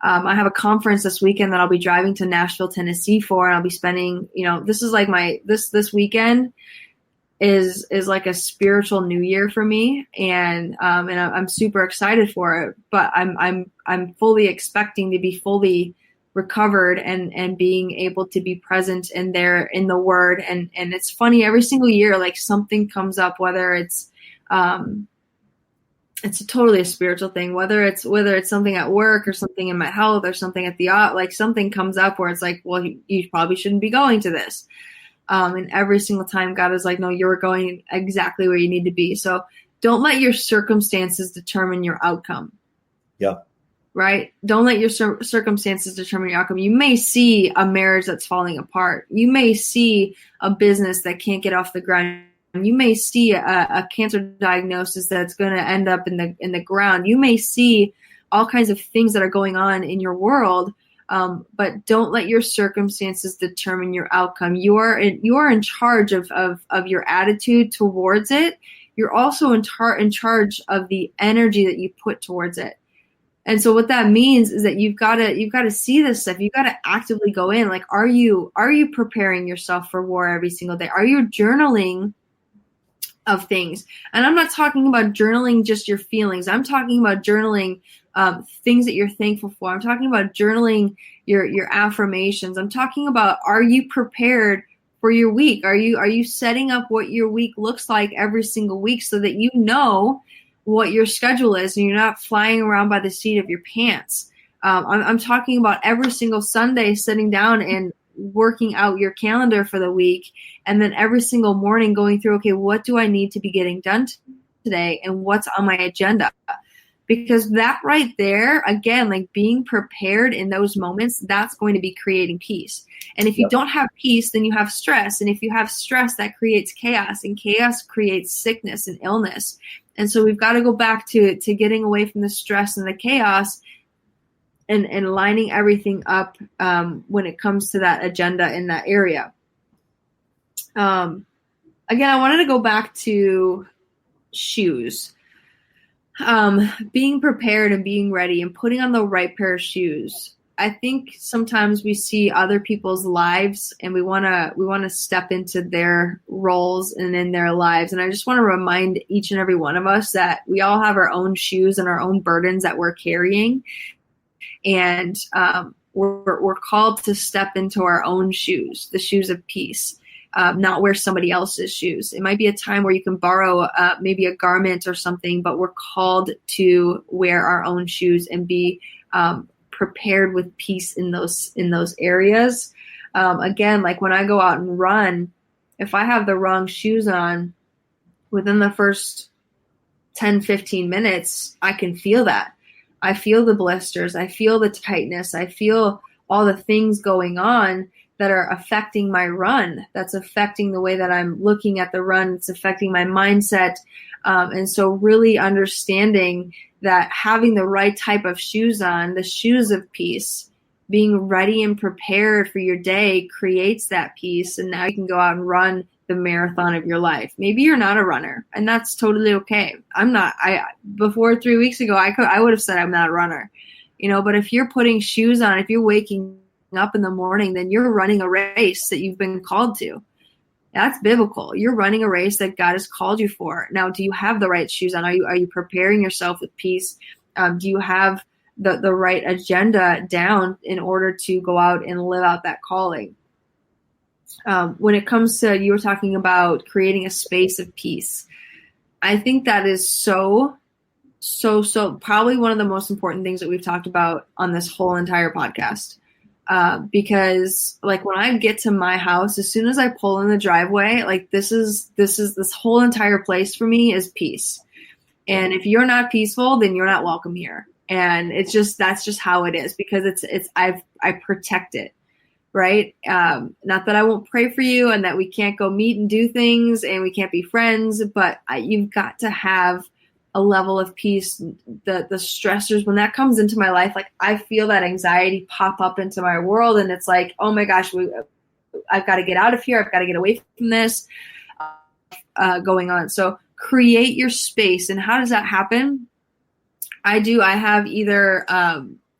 I have a conference this weekend that I'll be driving to Nashville, Tennessee for, and I'll be spending, this is like this weekend is like a spiritual new year for me. And I'm super excited for it, but I'm fully expecting to be fully recovered and being able to be present in there in the word. And it's funny, every single year, like something comes up, whether it's totally a spiritual thing, whether it's something at work or something in my health or something at the like something comes up where it's like, well, you probably shouldn't be going to this. And every single time God is like, no, you're going exactly where you need to be. So don't let your circumstances determine your outcome. Yeah. Right? Don't let your circumstances determine your outcome. You may see a marriage that's falling apart. You may see a business that can't get off the ground. You may see a cancer diagnosis that's going to end up in the ground. You may see all kinds of things that are going on in your world. But don't let your circumstances determine your outcome. You are in charge of your attitude towards it. You're also in charge of the energy that you put towards it. And so what that means is that you've got to see this stuff. You've got to actively go in. Like, are you preparing yourself for war every single day? Are you journaling of things? And I'm not talking about journaling just your feelings. I'm talking about journaling things that you're thankful for. I'm talking about journaling your affirmations. I'm talking about, are you prepared for your week? Are you setting up what your week looks like every single week so that you know what your schedule is and you're not flying around by the seat of your pants? I'm talking about every single Sunday sitting down and working out your calendar for the week, and then every single morning going through, okay, what do I need to be getting done today and what's on my agenda? because that right there, again, like being prepared in those moments, that's going to be creating peace. And if you don't have peace, then you have stress. And if you have stress, that creates chaos, and chaos creates sickness and illness. And so we've got to go back to getting away from the stress and the chaos and lining everything up when it comes to that agenda in that area. Again, I wanted to go back to shoes. Being prepared and being ready and putting on the right pair of shoes. I think sometimes we see other people's lives and we want to step into their roles and in their lives. And I just want to remind each and every one of us that we all have our own shoes and our own burdens that we're carrying. And we're called to step into our own shoes, the shoes of peace. Not wear somebody else's shoes. It might be a time where you can borrow maybe a garment or something, but we're called to wear our own shoes and be prepared with peace in those areas. Again, like when I go out and run, if I have the wrong shoes on, within the first 10, 15 minutes, I can feel that. I feel the blisters. I feel the tightness. I feel all the things going on that are affecting my run. That's affecting the way that I'm looking at the run. It's affecting my mindset. And so really understanding that having the right type of shoes on, the shoes of peace, being ready and prepared for your day creates that peace. And now you can go out and run the marathon of your life. Maybe you're not a runner, and that's totally okay. I'm not. Before 3 weeks ago, I would have said I'm not a runner, but if you're putting shoes on, if you're waking up in the morning, then you're running a race that you've been called to. That's biblical. You're running a race that God has called you for. Now, do you have the right shoes on? Are you preparing yourself with peace? Do you have the right agenda down in order to go out and live out that calling? When it comes to, you were talking about creating a space of peace. I think that is so probably one of the most important things that we've talked about on this whole entire podcast. Because like when I get to my house, as soon as I pull in the driveway, like this whole entire place for me is peace. And if you're not peaceful, then you're not welcome here. And that's just how it is, because I protect it. Right. Not that I won't pray for you and that we can't go meet and do things and we can't be friends, but you've got to have a level of peace. The stressors, when that comes into my life, like I feel that anxiety pop up into my world, and it's like, oh my gosh, I've got to get out of here. I've got to get away from this going on. So create your space. And how does that happen? I have either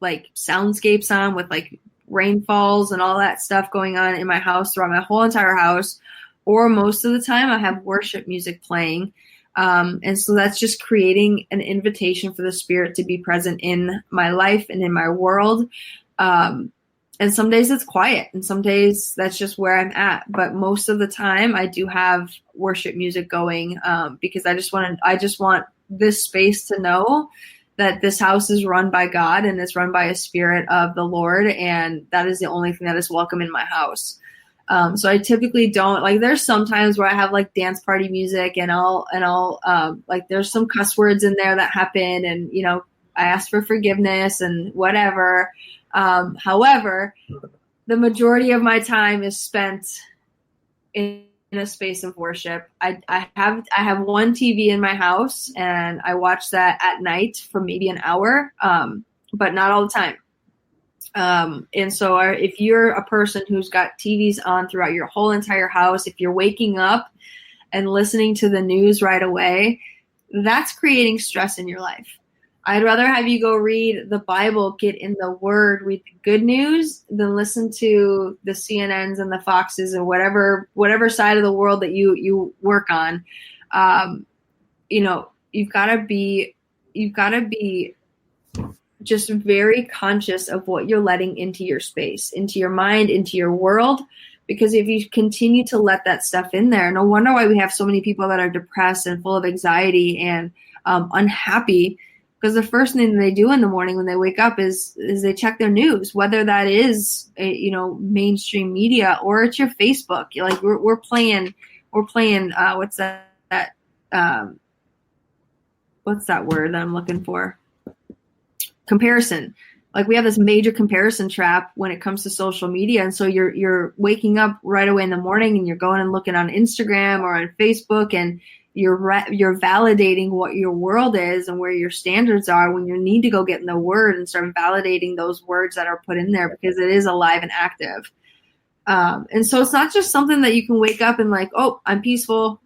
like soundscapes on with like rainfalls and all that stuff going on in my house, throughout my whole entire house, or most of the time I have worship music playing. And so that's just creating an invitation for the Spirit to be present in my life and in my world. And some days it's quiet, and some days that's just where I'm at. But most of the time I do have worship music going, because I just want this space to know that this house is run by God and it's run by a Spirit of the Lord. And that is the only thing that is welcome in my house. So I typically don't, like, there's some times where I have like dance party music and I'll like, there's some cuss words in there that happen, and, I ask for forgiveness and whatever. However, the majority of my time is spent in a space of worship. I have one TV in my house, and I watch that at night for maybe an hour, but not all the time. And so if you're a person who's got TVs on throughout your whole entire house, if you're waking up and listening to the news right away, that's creating stress in your life. I'd rather have you go read the Bible, get in the Word, read the good news, than listen to the CNNs and the Foxes and whatever side of the world that you work on. You've got to be just very conscious of what you're letting into your space, into your mind, into your world. Because if you continue to let that stuff in there, no wonder why we have so many people that are depressed and full of anxiety and unhappy. Because the first thing they do in the morning when they wake up is they check their news, whether that is mainstream media or it's your Facebook. Like we're playing what's that word that I'm looking for? comparison. Like we have this major comparison trap when it comes to social media. And so you're waking up right away in the morning and you're going and looking on Instagram or on Facebook, and you're validating what your world is and where your standards are, when you need to go get in the word and start validating those words that are put in there, because it is alive and active. And so it's not just something that you can wake up and like, oh, I'm peaceful,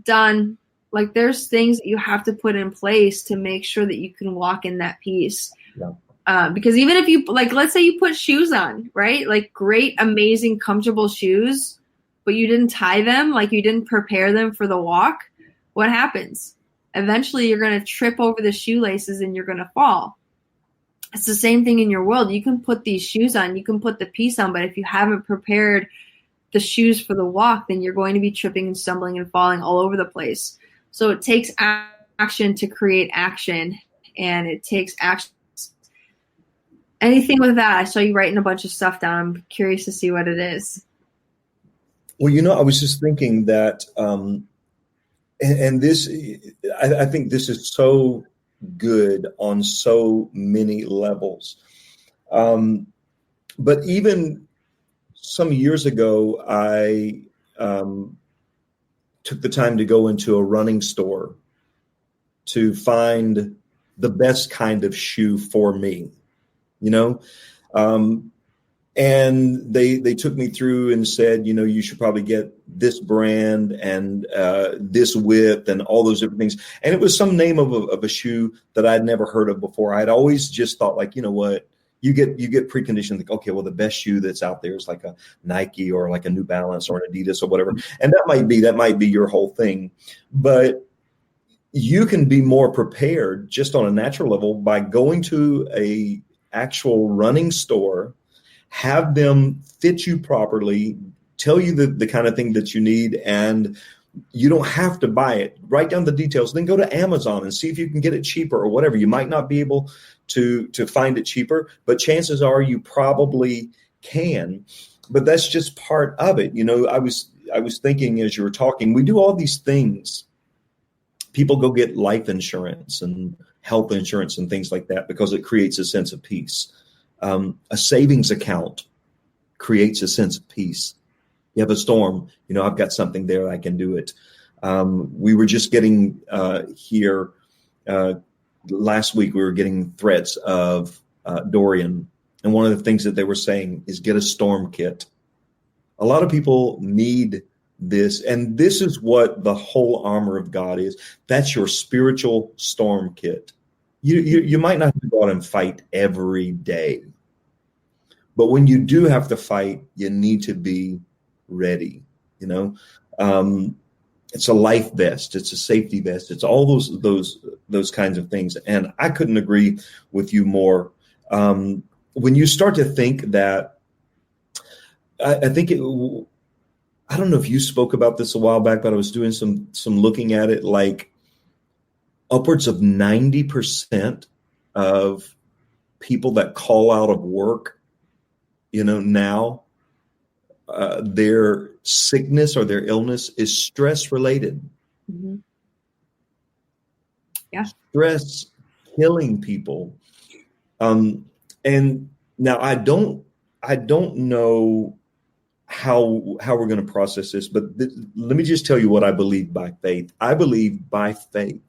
done. Like there's things that you have to put in place to make sure that you can walk in that peace. Yeah. Because even if you, like, let's say you put shoes on, right? Like great, amazing, comfortable shoes, but you didn't tie them, like you didn't prepare them for the walk. What happens? Eventually you're going to trip over the shoelaces and you're going to fall. It's the same thing in your world. You can put these shoes on, you can put the peace on, but if you haven't prepared the shoes for the walk, then you're going to be tripping and stumbling and falling all over the place. So it takes action to create action, and it takes action. Anything with that? I saw you writing a bunch of stuff down. I'm curious to see what it is. Well, I was just thinking that, and this, I think this is so good on so many levels. But even some years ago, I took the time to go into a running store to find the best kind of shoe for me, and they took me through and said, you should probably get this brand and this width and all those different things. And it was some name of a shoe that I'd never heard of before. I'd always just thought, like, what, you get preconditioned, like, okay, well, the best shoe that's out there is like a Nike or like a New Balance or an Adidas or whatever. And that might be your whole thing. But you can be more prepared just on a natural level by going to a actual running store, have them fit you properly, tell you the kind of thing that you need, and you don't have to buy it. Write down the details, then go to Amazon and see if you can get it cheaper or whatever. You might not be able to find it cheaper, but chances are you probably can. But that's just part of it. I was thinking as you were talking, we do all these things. People go get life insurance and health insurance and things like that because it creates a sense of peace. A savings account creates a sense of peace. You have a storm, I've got something there, I can do it. We were just getting here last week, we were getting threats of Dorian. And one of the things that they were saying is get a storm kit. A lot of people need this. And this is what the whole armor of God is. That's your spiritual storm kit. You might not have to go out and fight every day. But when you do have to fight, you need to be ready. It's a life vest. It's a safety vest. It's all those kinds of things. And I couldn't agree with you more. When you start to think that, I think I don't know if you spoke about this a while back, but I was doing some looking at it, like upwards of 90% of people that call out of work, now their sickness or their illness is stress related. Mm-hmm. Yeah. Stress Killing people. And now I don't know how we're going to process this, but let me just tell you what I believe by faith. I believe by faith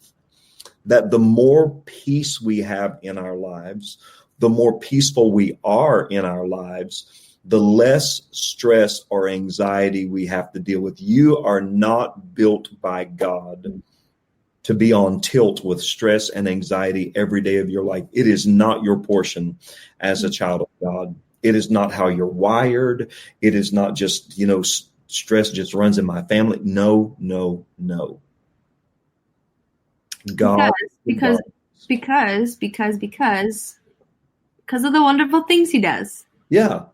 that the more peace we have in our lives, the more peaceful we are in our lives, the less stress or anxiety we have to deal with. You are not built by God to be on tilt with stress and anxiety every day of your life. It is not your portion as a child of God. It is not how you're wired. It is not just, stress just runs in my family. No. God. Because of the wonderful things he does. Yeah.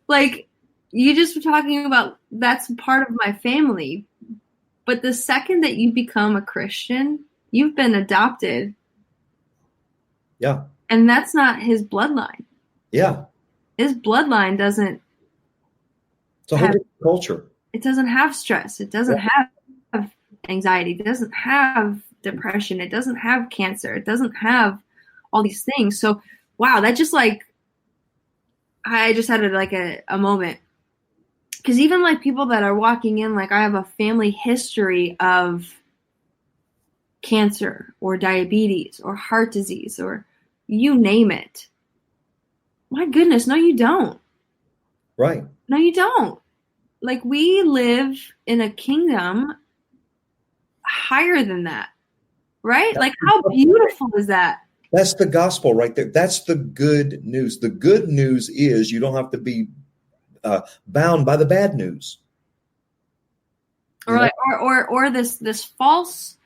Like you just were talking about, that's part of my family. But the second that you become a Christian, you've been adopted. Yeah. And that's not his bloodline. Yeah. His bloodline doesn't. It's a whole different culture. It doesn't have stress. It doesn't have anxiety. It doesn't have depression. It doesn't have cancer. It doesn't have all these things. So, wow, that just like, I just had a moment. Because even like people that are walking in, like I have a family history of cancer or diabetes or heart disease or you name it. My goodness, no, you don't. Right. No, you don't. Like we live in a kingdom higher than that, right? Like how beautiful is that? That's the gospel right there. That's the good news. The good news is you don't have to be bound by the bad news. Or this false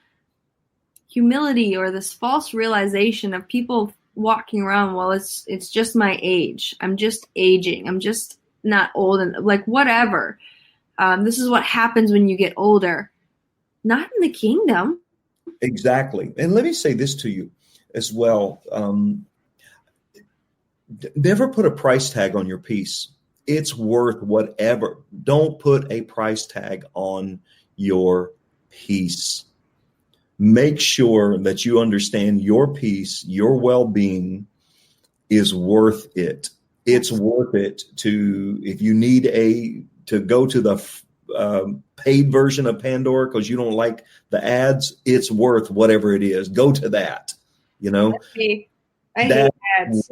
humility or this false realization of people walking around, well, it's just my age. I'm just aging. I'm just not old and like whatever. This is what happens when you get older. Not in the kingdom. Exactly. And let me say this to you as well. Never put a price tag on your peace. It's worth whatever. Don't put a price tag on your peace. Make sure that you understand your peace, your well-being is worth it. It's worth it to, if you need to go to the paid version of Pandora because you don't like the ads, it's worth whatever it is. Go to that, I hate ads,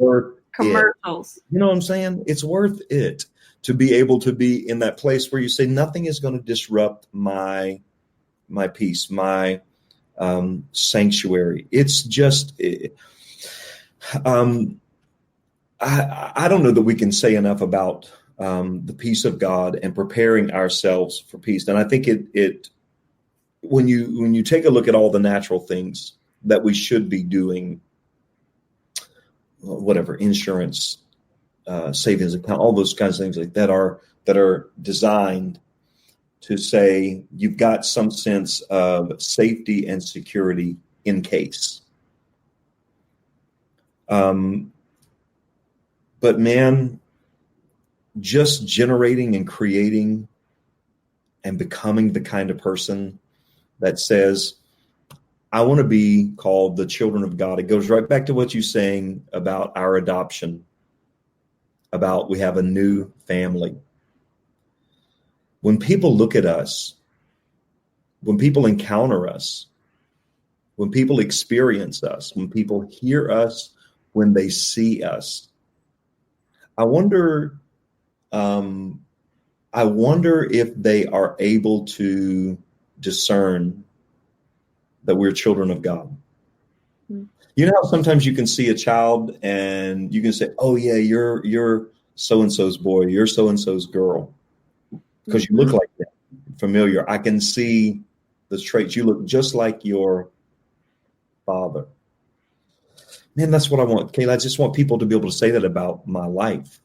commercials. You know what I'm saying? It's worth it to be able to be in that place where you say nothing is going to disrupt my peace, my sanctuary. It's just, I don't know that we can say enough about the peace of God and preparing ourselves for peace. And I think it when you take a look at all the natural things that we should be doing, whatever, insurance, savings account, all those kinds of things like that are designed to say you've got some sense of safety and security in case. But man, just generating and creating and becoming the kind of person that says, I want to be called the children of God. It goes right back to what you're saying about our adoption, about we have a new family. When people look at us, when people encounter us, when people experience us, when people hear us, when they see us, I wonder if they are able to discern that we're children of God. Mm-hmm. You know how sometimes you can see a child and you can say, "Oh yeah, you're so-and-so's boy, you're so-and-so's girl," because you look like that, familiar. I can see the traits. You look just like your father. Man, that's what I want, Kalie. I just want people to be able to say that about my life.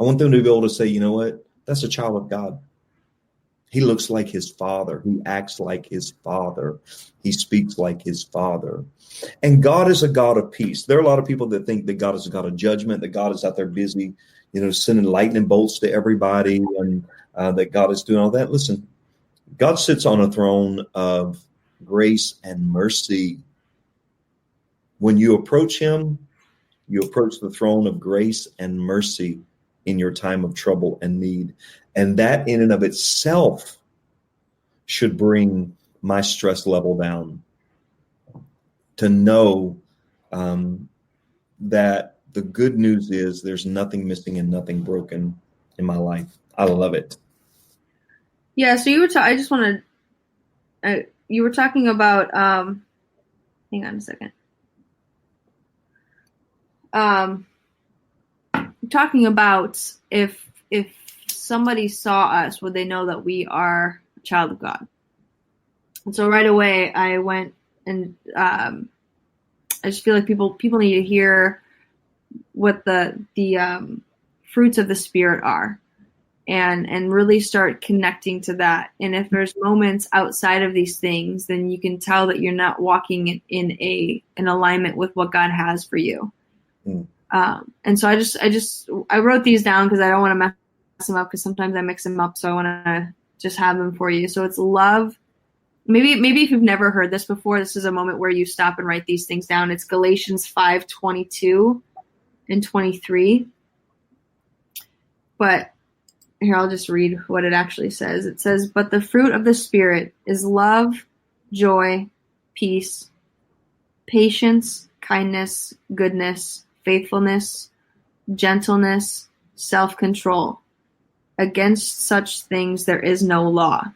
I want them to be able to say, you know what? That's a child of God. He looks like his father. He acts like his father. He speaks like his father. And God is a God of peace. There are a lot of people that think that God is a God of judgment, that God is out there busy, sending lightning bolts to everybody, and that God is doing all that. Listen, God sits on a throne of grace and mercy. When you approach him, you approach the throne of grace and mercy in your time of trouble and need. And that in and of itself should bring my stress level down, to know that the good news is there's nothing missing and nothing broken in my life. I love it. Yeah. So you were talking about, hang on a second. Talking about if somebody saw us, would they know that we are a child of God? And so right away I went and I just feel like people need to hear what the fruits of the Spirit are, and really start connecting to that. And if there's moments outside of these things, then you can tell that you're not walking in alignment with what God has for you. Mm. And so I wrote these down because I don't want to mess them up, because sometimes I mix them up. So I want to just have them for you. So it's love, maybe if you've never heard this before, this is a moment where you stop and write these things down. It's Galatians 5:22 and 23. But here, I'll just read what it actually says. It says, "But the fruit of the Spirit is love, joy, peace, patience, kindness, goodness, faithfulness, gentleness, self-control. Against such things there is no law."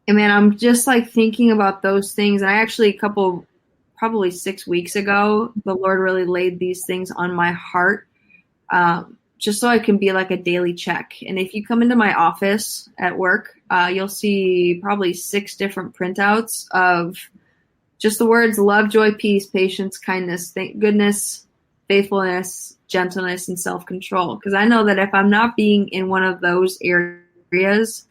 And man, I'm just like thinking about those things. And I actually, probably 6 weeks ago, the Lord really laid these things on my heart, just so I can be like a daily check. And if you come into my office at work, you'll see probably 6 different printouts of just the words love, joy, peace, patience, kindness, goodness, faithfulness, gentleness, and self-control. Because I know that if I'm not being in one of those areas,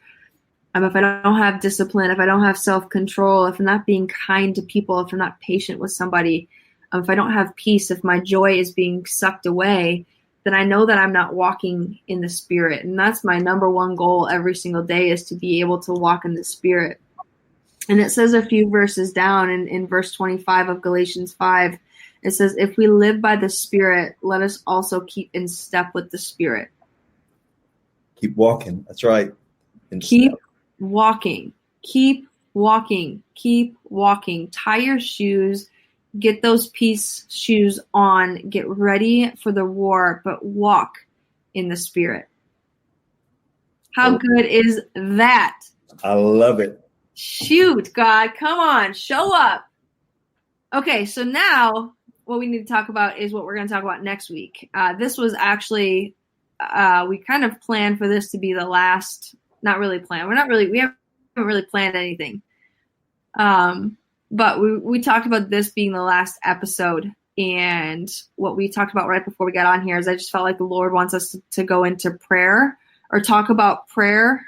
if I don't have discipline, if I don't have self-control, if I'm not being kind to people, if I'm not patient with somebody, if I don't have peace, if my joy is being sucked away, then I know that I'm not walking in the Spirit. And that's my number one goal every single day, is to be able to walk in the Spirit. And it says a few verses down in verse 25 of Galatians 5, it says, "If we live by the Spirit, let us also keep in step with the Spirit." Keep walking. That's right. Keep walking. Keep walking. Keep walking. Tie your shoes. Get those peace shoes on. Get ready for the war, but walk in the Spirit. How good is that? I love it. Shoot, God, come on, show up. Okay, so now what we need to talk about is what we're going to talk about next week. This was actually, we kind of planned for this to be the last, not really planned. We haven't really planned anything. But we talked about this being the last episode. And what we talked about right before we got on here is I just felt like the Lord wants us to go into prayer or talk about prayer,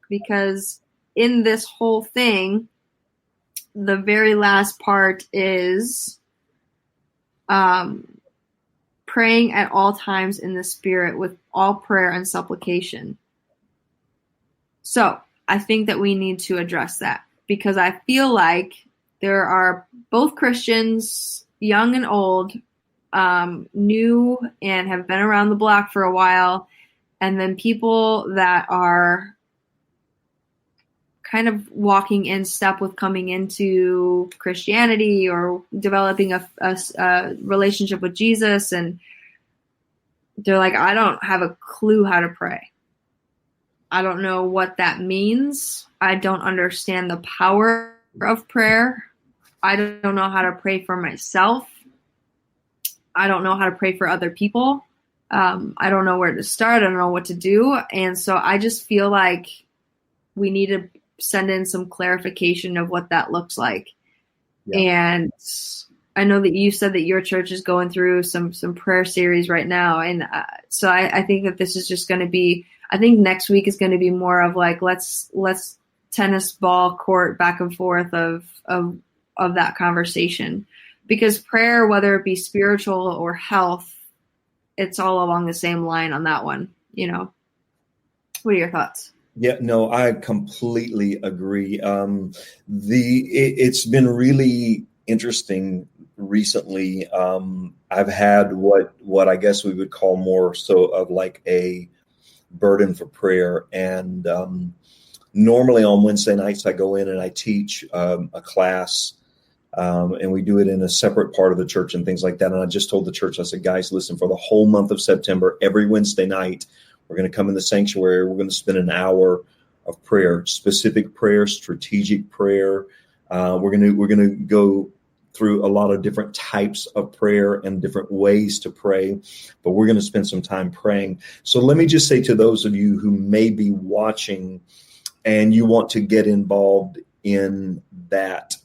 because in this whole thing, the very last part is praying at all times in the Spirit with all prayer and supplication. So I think that we need to address that, because I feel like there are both Christians, young and old, new and have been around the block for a while, and then people that are kind of walking in step with coming into Christianity or developing a relationship with Jesus, and they're like, I don't have a clue how to pray. I don't know what that means. I don't understand the power of prayer. I don't know how to pray for myself. I don't know how to pray for other people. I don't know where to start. I don't know what to do. And so I just feel like we need to send in some clarification of what that looks like. Yeah. And I know that you said that your church is going through some prayer series right now. And so I think that this is just going to be, I think next week is going to be more of like, let's tennis ball court back and forth of that conversation, because prayer, whether it be spiritual or health, it's all along the same line on that one. You know, what are your thoughts? Yeah, no, I completely agree. It's been really interesting recently. I've had what I guess we would call more so of like a burden for prayer. And normally on Wednesday nights, I go in and I teach a class, and we do it in a separate part of the church and things like that. And I just told the church, I said, guys, listen, for the whole month of September, every Wednesday night, we're going to come in the sanctuary. We're going to spend an hour of prayer, specific prayer, strategic prayer. We're going to go through a lot of different types of prayer and different ways to pray, but we're going to spend some time praying. So let me just say to those of you who may be watching and you want to get involved in that.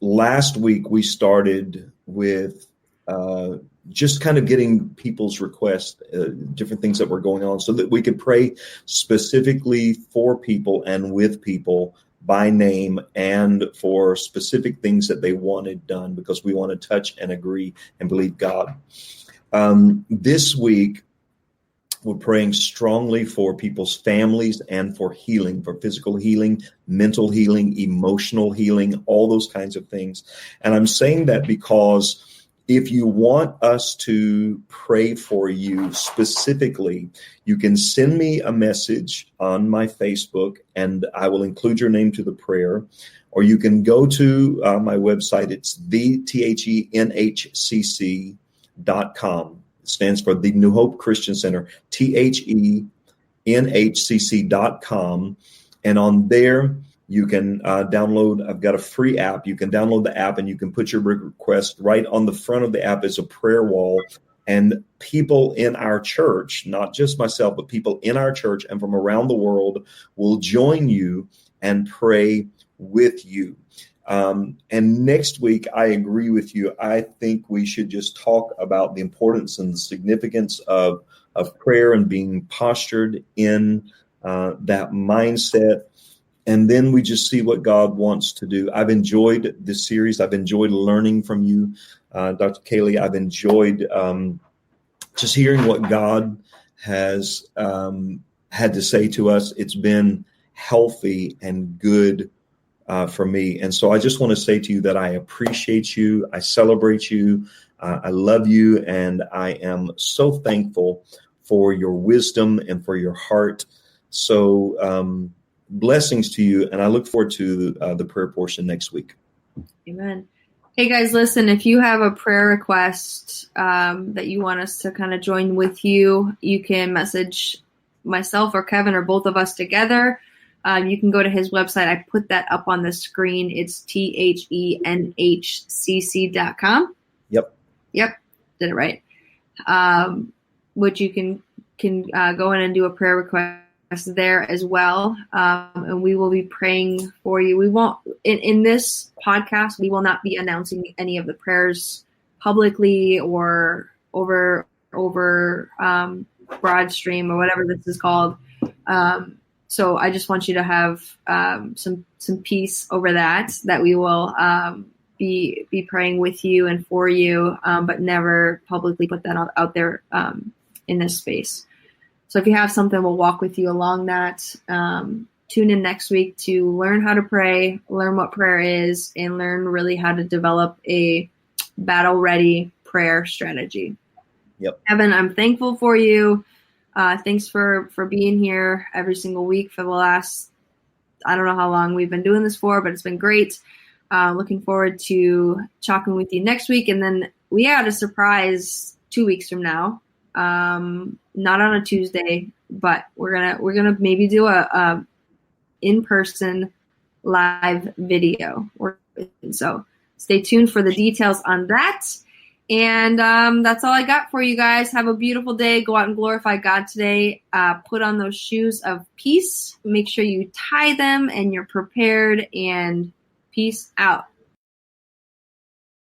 Last week we started with just kind of getting people's requests, different things that were going on, so that we could pray specifically for people and with people by name and for specific things that they wanted done, because we want to touch and agree and believe God. This week, We're praying strongly for people's families and for healing, for physical healing, mental healing, emotional healing, all those kinds of things. And I'm saying that because if you want us to pray for you specifically, you can send me a message on my Facebook and I will include your name to the prayer. Or you can go to my website. It's THENHCC.com. It stands for the New Hope Christian Center, THENHCC.com. And on there, you can download, I've got a free app. You can download the app and you can put your request right on the front of the app. It's a prayer wall. And people in our church, not just myself, but people in our church and from around the world will join you and pray with you. And next week, I agree with you. I think we should just talk about the importance and the significance of prayer and being postured in that mindset. And then we just see what God wants to do. I've enjoyed this series. I've enjoyed learning from you, Dr. Kalie. I've enjoyed just hearing what God has had to say to us. It's been healthy and good for me. And so I just want to say to you that I appreciate you. I celebrate you. I love you. And I am so thankful for your wisdom and for your heart. So blessings to you. And I look forward to the prayer portion next week. Amen. Hey guys, listen, if you have a prayer request that you want us to kind of join with you, you can message myself or Kevin or both of us together. You can go to his website. I put that up on the screen. It's THENHCC.com. Yep. Did it right. Which you can go in and do a prayer request there as well. And we will be praying for you. We won't, in this podcast, we will not be announcing any of the prayers publicly or over broad stream or whatever this is called. So I just want you to have some peace over that we will be praying with you and for you, but never publicly put that out there in this space. So if you have something, we'll walk with you along that. Tune in next week to learn how to pray, learn what prayer is, and learn really how to develop a battle-ready prayer strategy. Yep. Evan, I'm thankful for you. Thanks for being here every single week for the last, I don't know how long we've been doing this for, but it's been great. Looking forward to talking with you next week. And then we had a surprise 2 weeks from now. Not on a Tuesday, but we're gonna maybe do a in-person live video. So stay tuned for the details on that. And that's all I got for you guys. Have a beautiful day. Go out and glorify God today. Put on those shoes of peace. Make sure you tie them and you're prepared. And peace out.